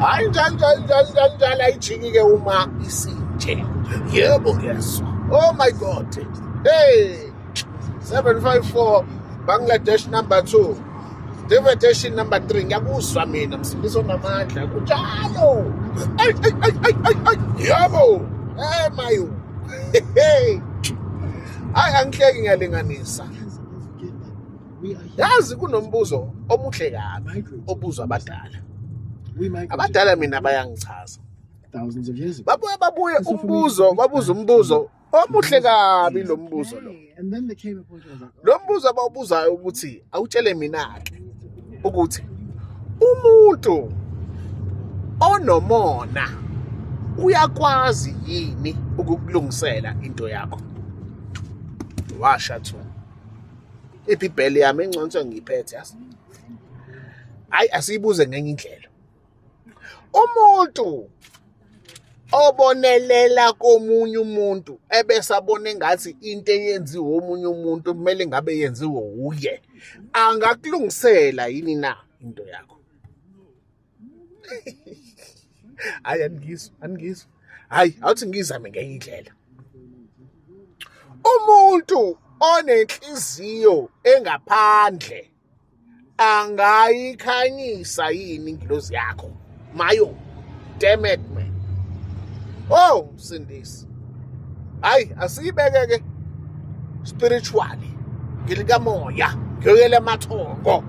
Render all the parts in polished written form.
hayi njalo ayijiki-ke uma isinje. Yebo ngiyezwa. Oh my God. Hey, 754 Bangladesh number 2, Deviation number 3. Ngiyakuzwa mina msindisi onamandla kunjalo. Yebo. Hey mayo. Hey. Hayi angihleki ngiyalinganisa. Yazi kunombuzo omuhle kabi obuzwa abadala. Abadala mina bayangichaza. Babuye babuza umbuzo omuhle kabi lo mbuzo lo. Lo mbuzo abawubuzayo ukuthi awutshele mina-ke ukuthi umuntu onomona uyakwazi yini ukukulungisela into yakho. Washa thu ibhibheli yami engcontshwe ngiphethe yazi. Hayi asiyibuze ngenye indlela. Umuntu obonelela komunye umuntu ebese abone ngathi into eyenziwe omunye umuntu kumele ngabe yenziwe uye, angakulungisela yini na into yakho? Hayi angizwa. Hayi awuthi ngizame ngenye indlela. Umuntu onenhliziyo engaphandle angayikhanyisa yini ingilozi yakho? Mayo, damn it man. Oh, Sindisi. Hayi asiyibeke-ke spiritually ngilikamoya ngiyele mathongo.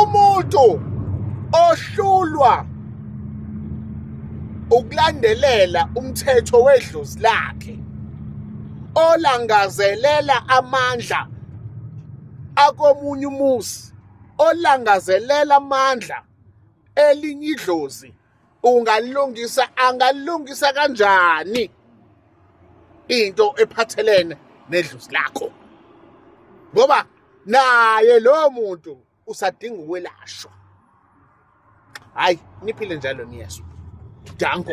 Umuntu ohlulwa ukulandelela umthetho wedlozi lakhe, olangazelela amandla akomunye umuzi, olangazelela amandla elinye idlozi, angalungisa kanjani into ephathelene nedlozi lakho? Ngoba naye lo muntu usadinga ukwelashwa. Hayi niphile njalo niyezwa. Danko.